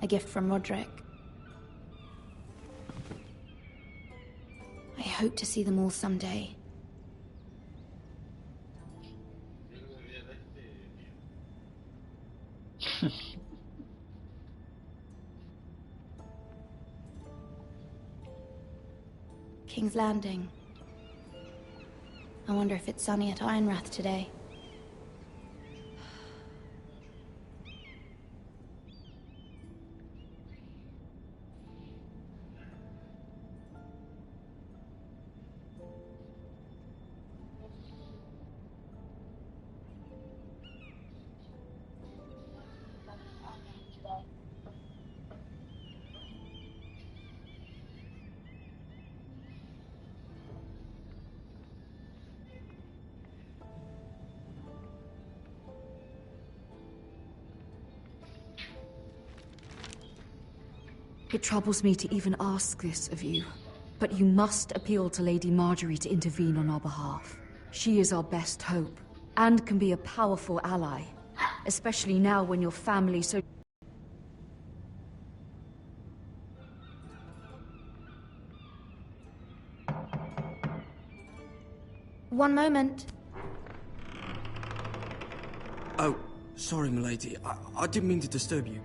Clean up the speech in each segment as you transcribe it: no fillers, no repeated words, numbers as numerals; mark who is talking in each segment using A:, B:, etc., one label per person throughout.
A: A gift from Roderick. I hope to see them all someday. King's Landing. I wonder if it's sunny at Ironrath today.
B: It troubles me to even ask this of you, but you must appeal to Lady Marjorie to intervene on our behalf. She is our best hope, and can be a powerful ally, especially now when your family so...
A: One moment.
C: Oh, sorry, milady. I didn't mean to disturb you.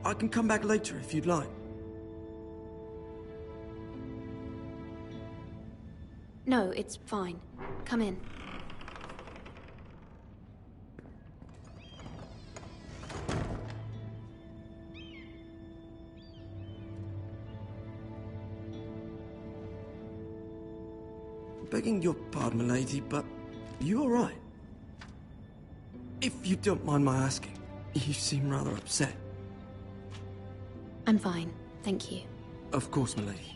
C: I can come back later if you'd like.
A: No, it's fine. Come in.
C: Begging your pardon, milady, but you all right? If you don't mind my asking, you seem rather upset.
A: I'm fine, thank you.
C: Of course, milady.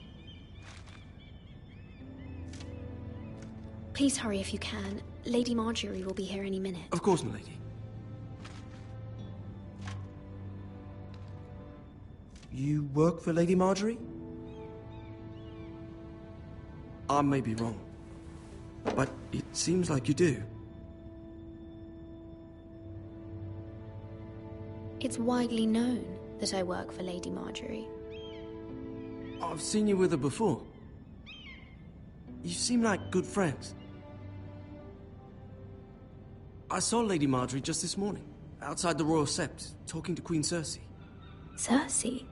A: Please hurry if you can. Lady Marjorie will be here any minute.
C: Of course, milady. You work for Lady Marjorie? I may be wrong, but it seems like you do.
A: It's widely known that I work for Lady Marjorie.
C: I've seen you with her before. You seem like good friends. I saw Lady Marjorie just this morning, outside the Royal Sept, talking to Queen Cersei.
A: Cersei?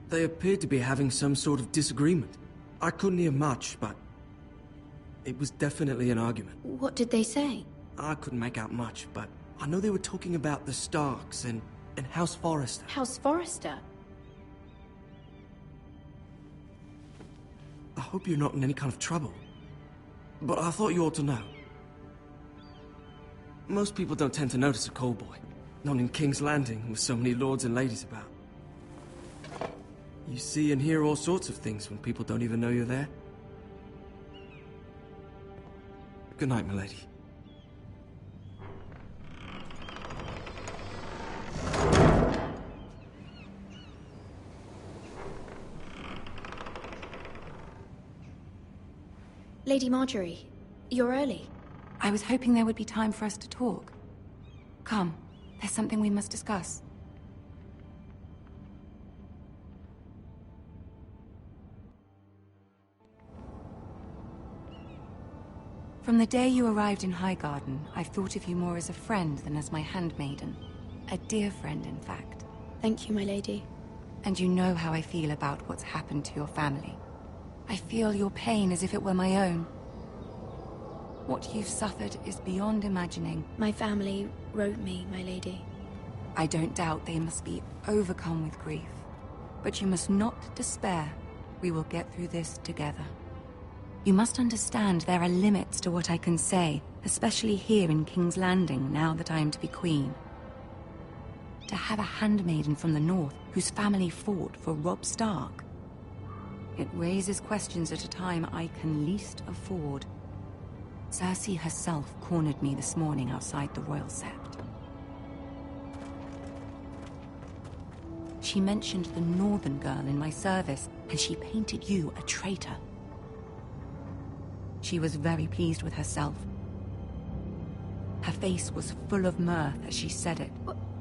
C: They appeared to be having some sort of disagreement. I couldn't hear much, but it was definitely an argument.
A: What did they say?
C: I couldn't make out much, but I know they were talking about the Starks and House Forrester.
A: House Forrester?
C: I hope you're not in any kind of trouble, but I thought you ought to know. Most people don't tend to notice a call boy, not in King's Landing with so many lords and ladies about. You see and hear all sorts of things when people don't even know you're there. Good night, milady.
A: Lady Marjorie, you're early.
D: I was hoping there would be time for us to talk. Come, there's something we must discuss. From the day you arrived in Highgarden, I've thought of you more as a friend than as my handmaiden. A dear friend, in fact.
A: Thank you, my lady.
D: And you know how I feel about what's happened to your family. I feel your pain as if it were my own. What you've suffered is beyond imagining.
A: My family wrote me, my lady.
D: I don't doubt they must be overcome with grief. But you must not despair. We will get through this together. You must understand there are limits to what I can say, especially here in King's Landing, now that I am to be queen. To have a handmaiden from the north whose family fought for Robb Stark. It raises questions at a time I can least afford. Cersei herself cornered me this morning outside the Royal Sept. She mentioned the northern girl in my service, and she painted you a traitor. She was very pleased with herself. Her face was full of mirth as she said it.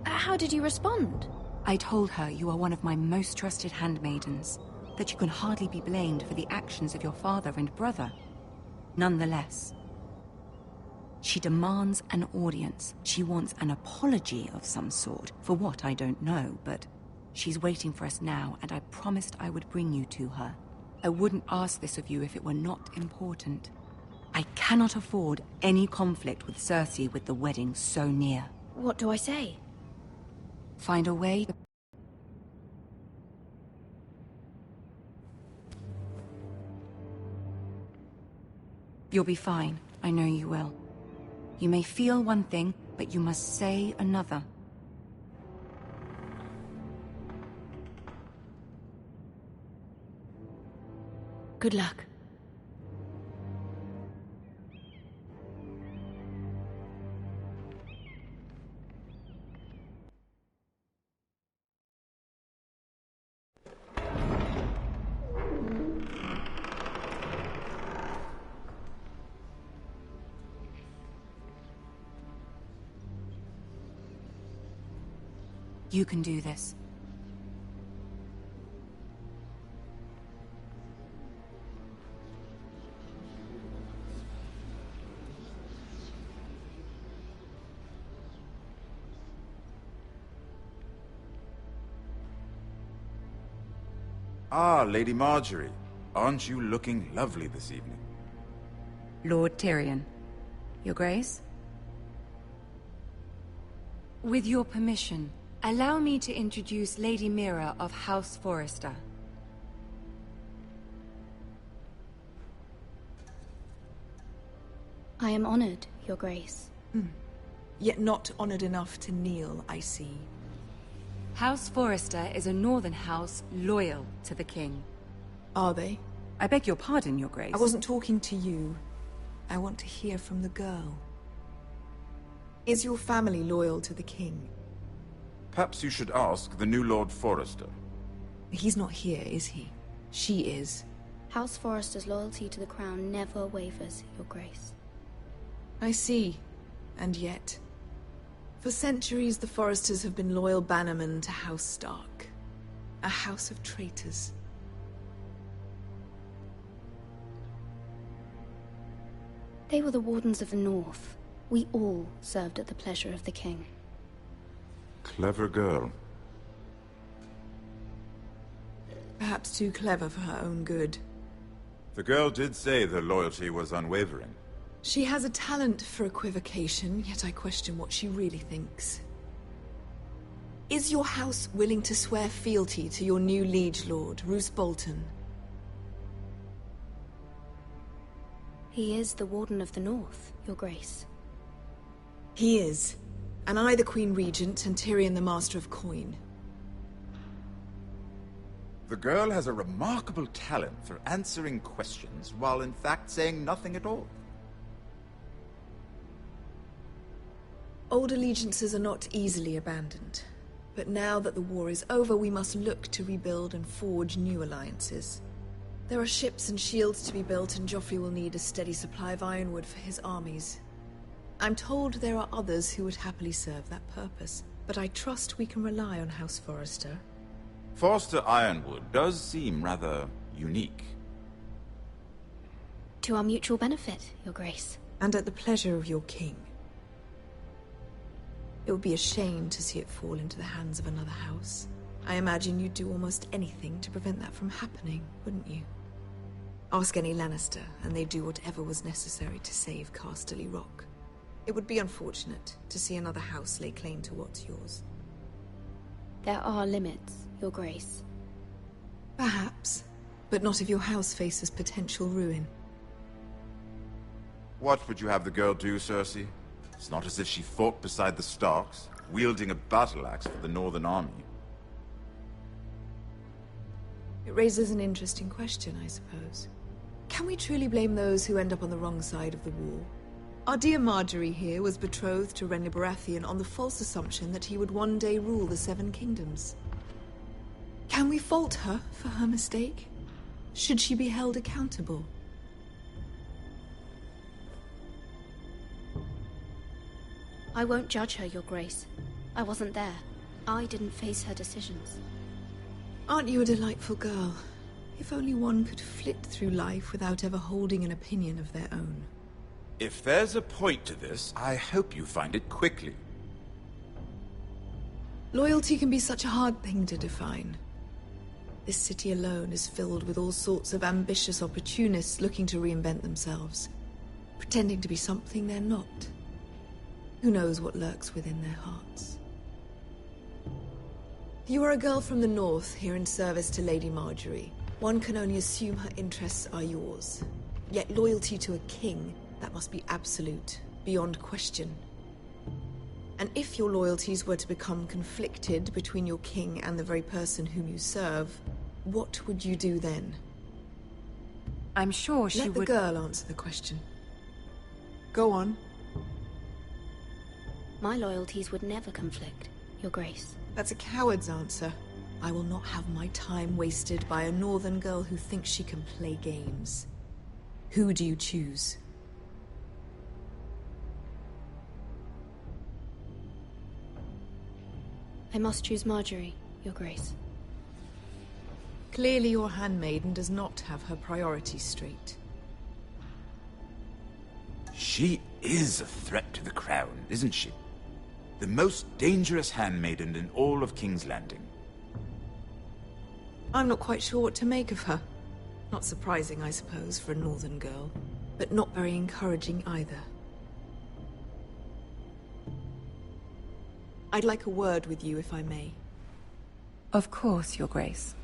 A: How did you respond?
D: I told her you are one of my most trusted handmaidens, that you can hardly be blamed for the actions of your father and brother. Nonetheless, she demands an audience. She wants an apology of some sort, for what I don't know, but she's waiting for us now, and I promised I would bring you to her. I wouldn't ask this of you if it were not important. I cannot afford any conflict with Cersei with the wedding so near.
A: What do I say?
D: Find a way to... You'll be fine. I know you will. You may feel one thing, but you must say another.
A: Good luck.
D: You can do this.
E: Ah, Lady Marjorie. Aren't you looking lovely this evening?
D: Lord Tyrion. Your Grace? With your permission, allow me to introduce Lady Mira of House Forrester.
A: I am honored, Your Grace.
F: Yet not honored enough to kneel, I see.
D: House Forrester is a northern house loyal to the king.
F: Are they?
D: I beg your pardon, Your Grace.
F: I wasn't talking to you. I want to hear from the girl. Is your family loyal to the king?
E: Perhaps you should ask the new Lord Forrester.
F: He's not here, is he? She is.
A: House Forrester's loyalty to the crown never wavers, Your Grace.
F: I see. And yet... For centuries, the Forresters have been loyal bannermen to House Stark. A house of traitors.
A: They were the Wardens of the North. We all served at the pleasure of the king.
E: Clever girl.
F: Perhaps too clever for her own good.
E: The girl did say their loyalty was unwavering.
F: She has a talent for equivocation, yet I question what she really thinks. Is your house willing to swear fealty to your new liege lord, Roose Bolton?
A: He is the Warden of the North, Your Grace.
F: He is. And I the Queen Regent, and Tyrion the Master of Coin.
E: The girl has a remarkable talent for answering questions, while in fact saying nothing at all.
F: Old allegiances are not easily abandoned. But now that the war is over, we must look to rebuild and forge new alliances. There are ships and shields to be built, and Joffrey will need a steady supply of ironwood for his armies. I'm told there are others who would happily serve that purpose, but I trust we can rely on House Forrester.
E: Forster Ironwood does seem rather unique.
A: To our mutual benefit, Your Grace.
F: And at the pleasure of your king. It would be a shame to see it fall into the hands of another house. I imagine you'd do almost anything to prevent that from happening, wouldn't you? Ask any Lannister, and they'd do whatever was necessary to save Casterly Rock. It would be unfortunate to see another house lay claim to what's yours.
A: There are limits, Your Grace.
F: Perhaps, but not if your house faces potential ruin.
E: What would you have the girl do, Cersei? It's not as if she fought beside the Starks, wielding a battle axe for the Northern Army.
F: It raises an interesting question, I suppose. Can we truly blame those who end up on the wrong side of the war? Our dear Marjorie here was betrothed to Renly Baratheon on the false assumption that he would one day rule the Seven Kingdoms. Can we fault her for her mistake? Should she be held accountable?
A: I won't judge her, Your Grace. I wasn't there. I didn't face her decisions.
F: Aren't you a delightful girl? If only one could flit through life without ever holding an opinion of their own.
E: If there's a point to this, I hope you find it quickly.
F: Loyalty can be such a hard thing to define. This city alone is filled with all sorts of ambitious opportunists looking to reinvent themselves, pretending to be something they're not. Who knows what lurks within their hearts? You are a girl from the north, here in service to Lady Marjorie. One can only assume her interests are yours. Yet loyalty to a king, that must be absolute, beyond question. And if your loyalties were to become conflicted between your king and the very person whom you serve, what would you do then?
D: I'm sure she would...
F: Let the girl answer the question. Go on.
A: My loyalties would never conflict, Your Grace.
F: That's a coward's answer. I will not have my time wasted by a northern girl who thinks she can play games. Who do you choose?
A: I must choose Marjorie, Your Grace.
F: Clearly your handmaiden does not have her priorities straight.
E: She is a threat to the crown, isn't she? The most dangerous handmaiden in all of King's Landing.
F: I'm not quite sure what to make of her. Not surprising, I suppose, for a northern girl, but not very encouraging either. I'd like a word with you, if I may.
D: Of course, Your Grace.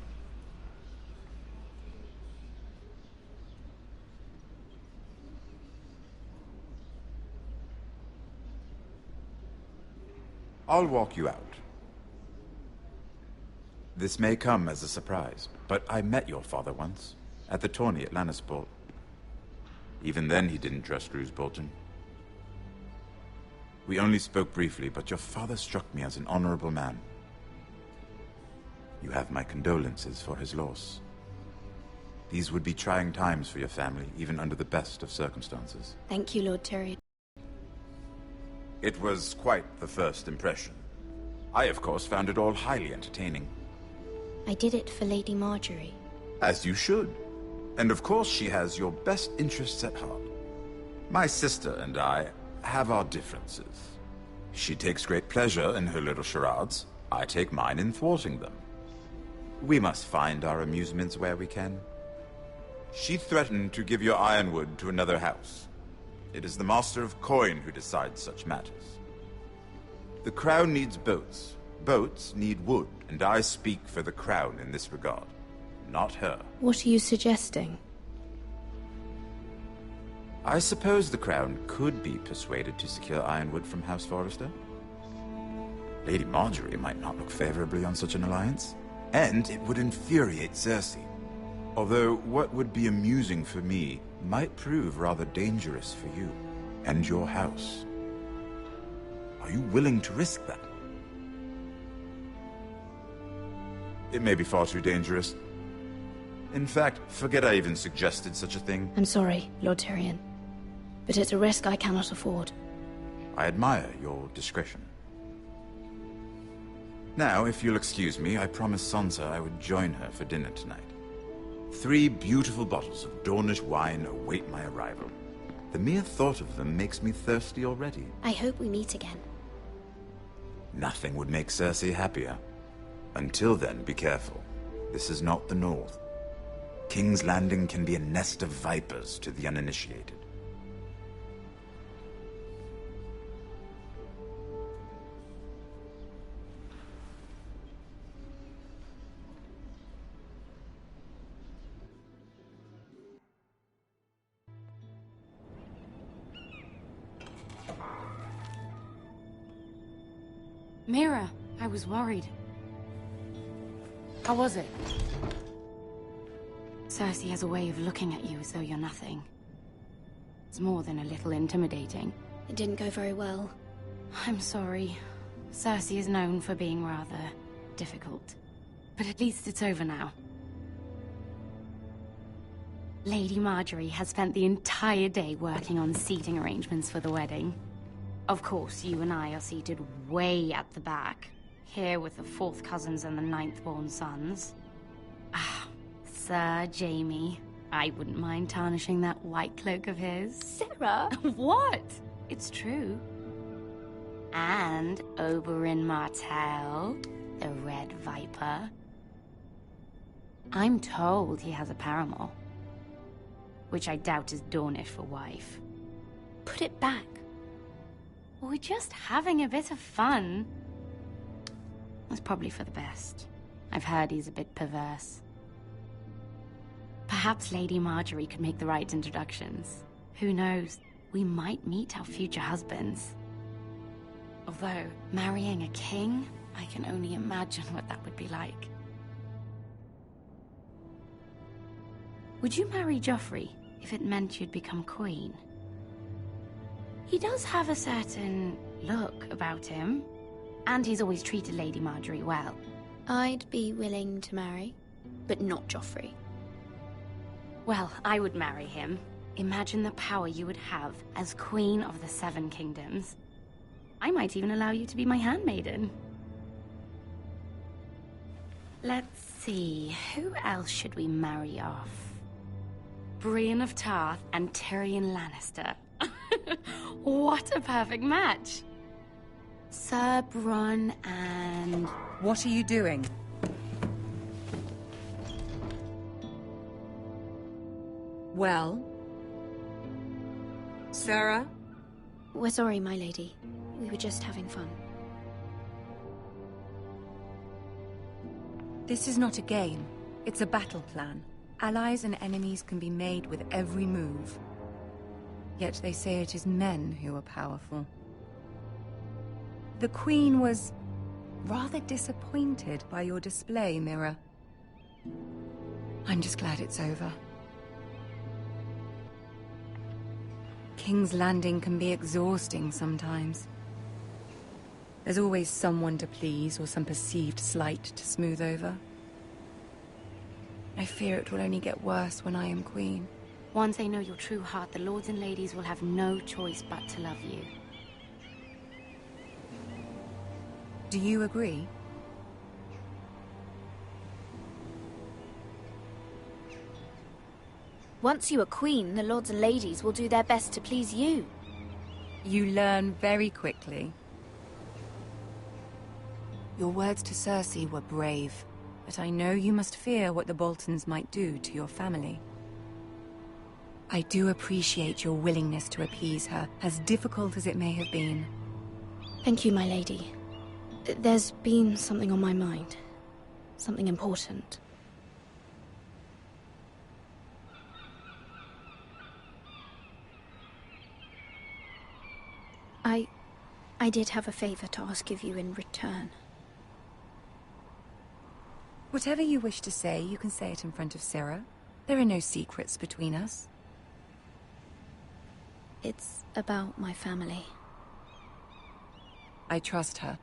E: I'll walk you out. This may come as a surprise, but I met your father once, at the tourney at Lannisport. Even then he didn't trust Roose Bolton. We only spoke briefly, but your father struck me as an honorable man. You have my condolences for his loss. These would be trying times for your family, even under the best of circumstances.
A: Thank you, Lord Tyrion.
E: It was quite the first impression. I, of course, found it all highly entertaining.
A: I did it for Lady Marjorie.
E: As you should. And of course she has your best interests at heart. My sister and I have our differences. She takes great pleasure in her little charades. I take mine in thwarting them. We must find our amusements where we can. She threatened to give your ironwood to another house. It is the Master of Coin who decides such matters. The Crown needs boats. Boats need wood, and I speak for the Crown in this regard, not her.
A: What are you suggesting?
E: I suppose the Crown could be persuaded to secure ironwood from House Forrester. Lady Marjorie might not look favorably on such an alliance, and it would infuriate Cersei. Although what would be amusing for me might prove rather dangerous for you and your house. Are you willing to risk that? It may be far too dangerous. In fact, forget I even suggested such a thing.
A: I'm sorry, Lord Tyrion, but it's a risk I cannot afford.
E: I admire your discretion. Now, if you'll excuse me, I promised Sansa I would join her for dinner tonight. 3 beautiful bottles of Dornish wine await my arrival. The mere thought of them makes me thirsty already.
A: I hope we meet again.
E: Nothing would make Cersei happier. Until then, be careful. This is not the North. King's Landing can be a nest of vipers to the uninitiated.
G: Mira, I was worried. How was it? Cersei has a way of looking at you as though you're nothing. It's more than a little intimidating.
A: It didn't go very well.
G: I'm sorry. Cersei is known for being rather difficult. But at least it's over now. Lady Marjorie has spent the entire day working on seating arrangements for the wedding. Of course, you and I are seated way at the back, here with the 4th cousins and the 9th-born sons. Ah, Sir Jamie. I wouldn't mind tarnishing that white cloak of his.
A: Sarah!
G: What? It's true. And Oberyn Martell, the Red Viper. I'm told he has a paramour, which I doubt is Dornish for wife.
A: Put it back.
G: We're just having a bit of fun. That's probably for the best. I've heard he's a bit perverse. Perhaps Lady Marjorie could make the right introductions. Who knows? We might meet our future husbands. Although, marrying a king, I can only imagine what that would be like. Would you marry Joffrey if it meant you'd become queen? He does have a certain look about him, and he's always treated Lady Marjorie well.
A: I'd be willing to marry, but not Joffrey.
G: Well, I would marry him. Imagine the power you would have as Queen of the 7 Kingdoms. I might even allow you to be my handmaiden. Let's see, who else should we marry off? Brienne of Tarth and Tyrion Lannister. What a perfect match! Sir Bronn and...
D: What are you doing? Well? Sarah?
A: We're sorry, my lady. We were just having fun.
D: This is not a game. It's a battle plan. Allies and enemies can be made with every move. Yet they say it is men who are powerful. The Queen was rather disappointed by your display, Mira. I'm just glad it's over. King's Landing can be exhausting sometimes. There's always someone to please or some perceived slight to smooth over. I fear it will only get worse when I am queen.
G: once they know your true heart, the lords and ladies will have no choice but to love you.
D: Do you agree?
A: Once you are queen, the lords and ladies will do their best to please you.
D: You learn very quickly. Your words to Cersei were brave, but I know you must fear what the Boltons might do to your family. I do appreciate your willingness to appease her, as difficult as it may have been.
A: Thank you, my lady. There's been something on my mind. Something important. I did have a favor to ask of you in return.
D: Whatever you wish to say, you can say it in front of Sarah. There are no secrets between us.
A: It's about my family.
D: I trust her.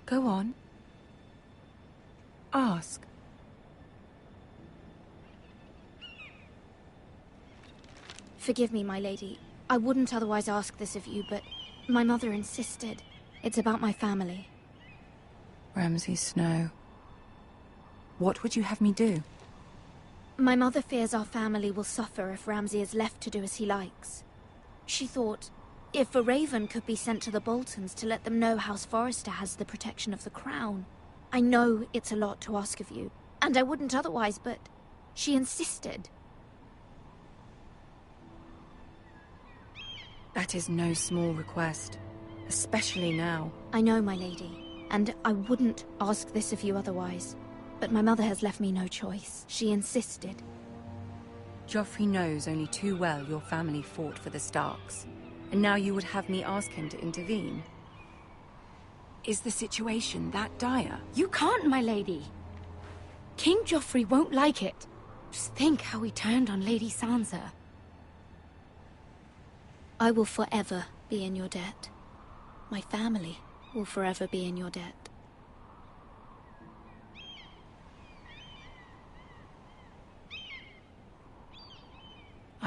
D: Go on. Ask.
A: Forgive me, my lady. I wouldn't otherwise ask this of you, but my mother insisted. It's about my family.
D: Ramsay Snow. What would you have me do?
A: My mother fears our family will suffer if Ramsay is left to do as he likes. She thought, if a raven could be sent to the Boltons to let them know House Forrester has the protection of the crown. I know it's a lot to ask of you, and I wouldn't otherwise, but she insisted.
D: That is no small request, especially now.
A: I know, my lady, and I wouldn't ask this of you otherwise. But my mother has left me no choice. She insisted.
D: Joffrey knows only too well your family fought for the Starks, and now you would have me ask him to intervene. Is the situation that dire?
G: You can't, my lady. King Joffrey won't like it. Just think how he turned on Lady Sansa.
A: I will forever be in your debt. My family will forever be in your debt.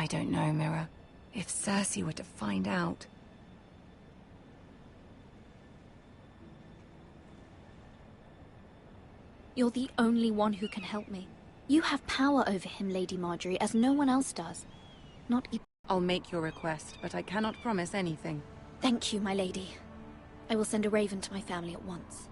D: I don't know, Mira. If Cersei were to find out...
A: You're the only one who can help me. You have power over him, Lady Marjorie, as no one else does. Not even...
D: I'll make your request, but I cannot promise anything.
A: Thank you, my lady. I will send a raven to my family at once.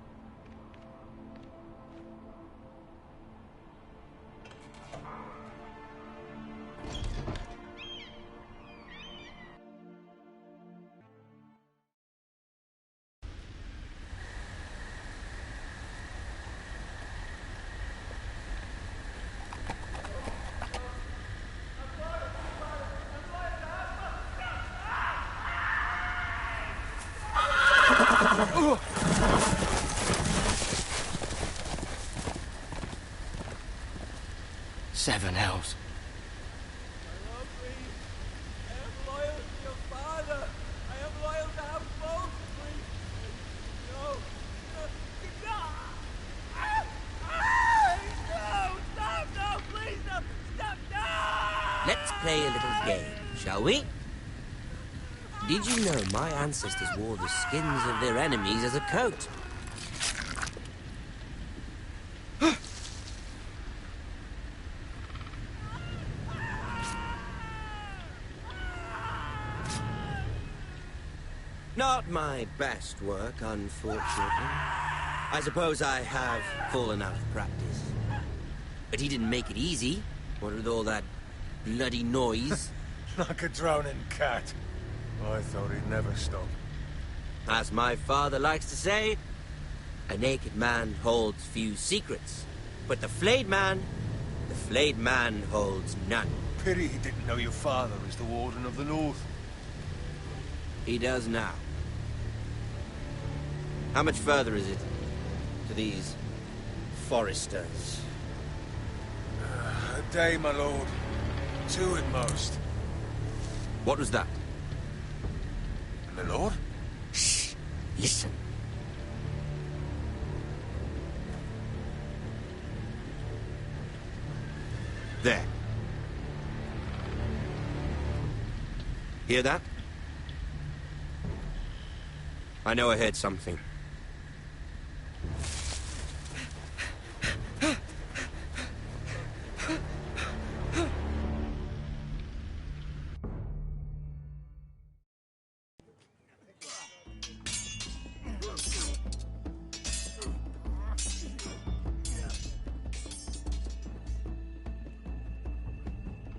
H: Seven hells.
I: I love Reed. I am loyal to your father. I am loyal to House Bolton, No. No! Stop! No! Please, no! Stop! No!
H: Let's play a little game, shall we? Did you know my ancestors wore the skins of their enemies as a coat? Not my best work, unfortunately. I suppose I have fallen out of practice. But he didn't make it easy, what with all that bloody noise.
J: Like a drowning cat. I thought he'd never stop.
H: As my father likes to say, a naked man holds few secrets. But the flayed man holds none.
J: Pity he didn't know your father is the Warden of the North.
H: He does now. How much further is it to these foresters?
J: A day, my lord. 2 at most.
H: What was that?
J: My lord?
H: Shh! Listen. There. Hear that? I know I heard something.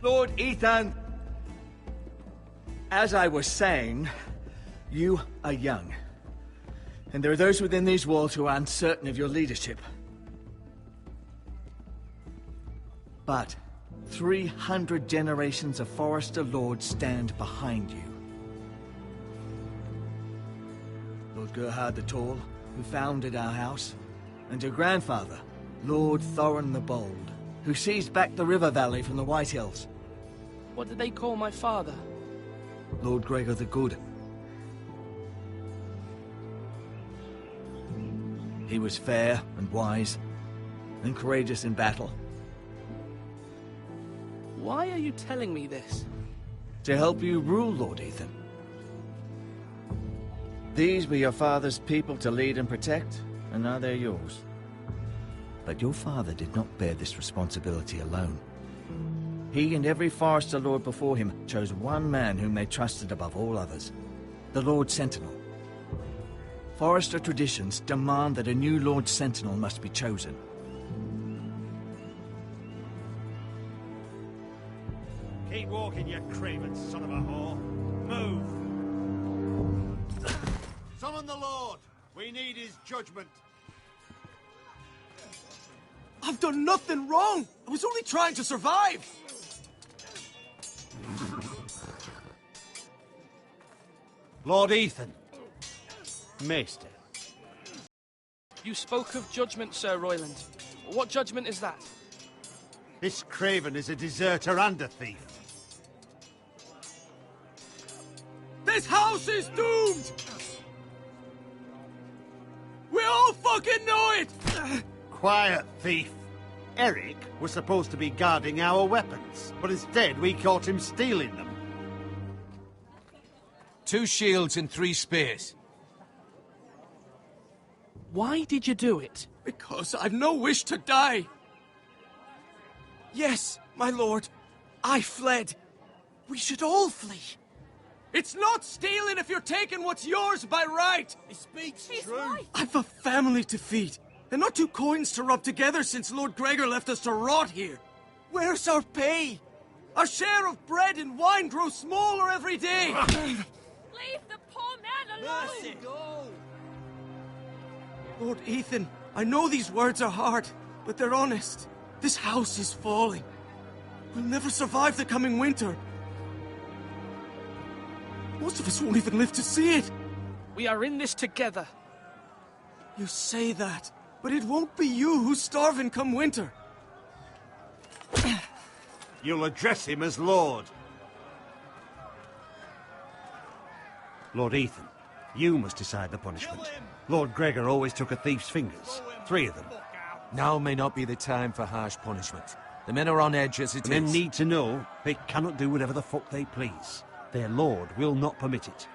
I: Lord Ethan, as I was saying, you are young. And there are those within these walls who are uncertain of your leadership. But 300 generations of Forester Lords stand behind you. Lord Gerhard the Tall, who founded our house, and your grandfather, Lord Thorin the Bold, who seized back the river valley from the White Hills.
K: What did they call my father?
I: Lord Gregor the Good. He was fair and wise, and courageous in battle.
K: Why are you telling me this?
I: To help you rule, Lord Ethan. These were your father's people to lead and protect, and now they're yours. But your father did not bear this responsibility alone. He and every Forester Lord before him chose one man whom they trusted above all others, the Lord Sentinel. Forester traditions demand that a new Lord Sentinel must be chosen.
L: Keep walking, you craven son of a whore. Move! Summon the Lord! We need his judgment.
C: I've done nothing wrong! I was only trying to survive!
L: Lord Ethan. Maester.
K: You spoke of judgment, Sir Royland. What judgment is that?
L: This craven is a deserter and a thief.
C: This house is doomed! We all fucking know it!
L: Quiet, thief. Eric was supposed to be guarding our weapons. but instead we caught him stealing them.
M: 2 shields and 3 spears.
K: Why did you do it?
C: Because I've no wish to die. Yes, my lord. I fled. We should all flee. It's not stealing if you're taking what's yours by right.
L: He speaks true.
C: I've a family to feed, and not 2 coins to rub together since Lord Gregor left us to rot here. Where's our pay? Our share of bread and wine grows smaller every day.
N: Leave the poor man alone!
L: Mercy, go!
C: Lord Ethan, I know these words are hard, but they're honest. This house is falling. We'll never survive the coming winter. Most of us won't even live to see it.
K: We are in this together.
C: You say that, but it won't be you who's starving come winter.
L: You'll address him as Lord. Lord Ethan, you must decide the punishment. Lord Gregor always took a thief's fingers. 3 of them.
M: Now may not be the time for harsh punishment. The men are on edge as it is.
L: Men need to know they cannot do whatever the fuck they please. Their lord will not permit it.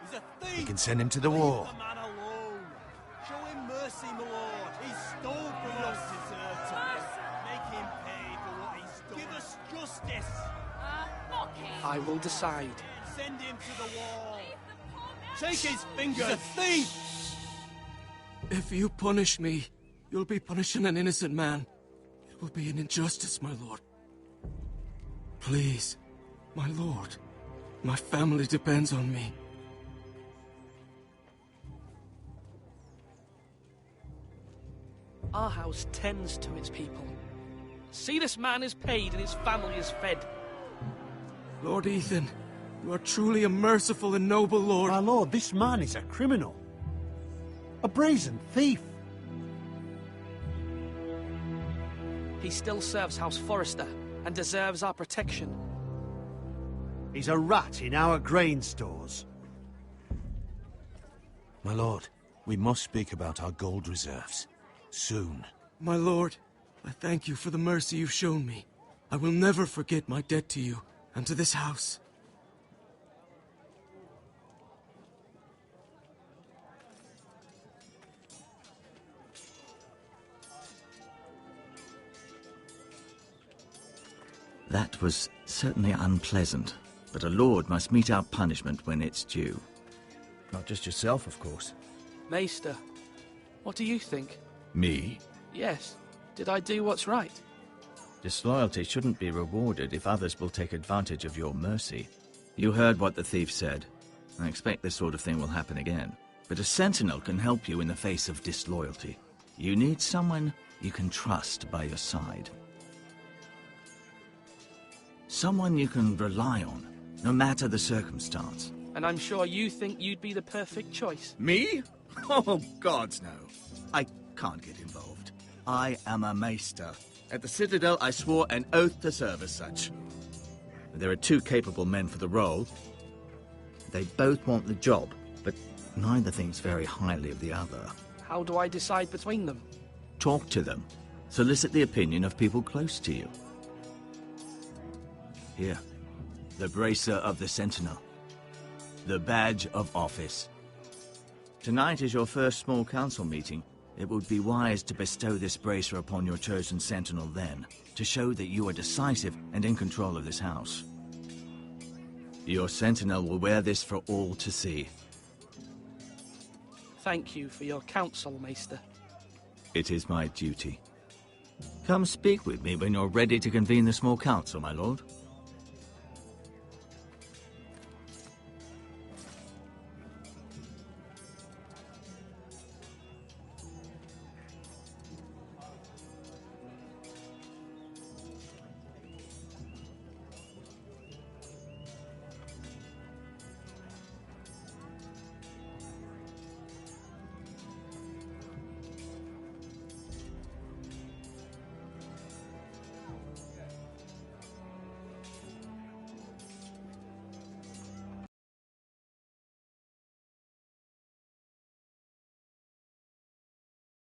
J: He's a thief!
M: We can send him to the war.
J: Leave the man alone. Show him mercy, my lord. He stole from us. Make him pay for what he's done. Give us justice.
N: Fuck him!
K: I will decide.
J: Send him to the wall.
N: Leave the poor man
J: Take his fingers. He's a thief!
C: If you punish me, you'll be punishing an innocent man. It will be an injustice, my lord. Please, my lord. My family depends on me.
K: Our house tends to its people. See, this man is paid and his family is fed.
C: Lord Ethan, you are truly a merciful and noble lord.
L: My lord, this man is a criminal. A brazen thief.
K: He still serves House Forrester and deserves our protection.
L: He's a rat in our grain stores.
M: My lord, we must speak about our gold reserves. Soon.
C: My lord, I thank you for the mercy you've shown me. I will never forget my debt to you and to this house.
I: That was certainly unpleasant, but a lord must meet our punishment when it's due.
O: Not just yourself, of course.
K: Maester, what do you think?
I: Me?
K: Yes. Did I do what's right?
I: Disloyalty shouldn't be rewarded if others will take advantage of your mercy. You heard what the thief said. I expect this sort of thing will happen again. But a sentinel can help you in the face of disloyalty. You need someone you can trust by your side. Someone you can rely on, no matter the circumstance.
K: And I'm sure you think you'd be the perfect choice.
I: Me? Oh, gods no. I can't get involved. I am a maester. At the Citadel, I swore an oath to serve as such. There are 2 capable men for the role. They both want the job, but neither thinks very highly of the other.
K: How do I decide between them?
I: Talk to them. Solicit the opinion of people close to you. Here, the bracer of the Sentinel. The badge of office. Tonight is your first small council meeting. It would be wise to bestow this bracer upon your chosen sentinel then, to show that you are decisive and in control of this house. Your sentinel will wear this for all to see.
K: Thank you for your counsel, Maester.
I: It is my duty. Come speak with me when you're ready to convene the small council, my lord.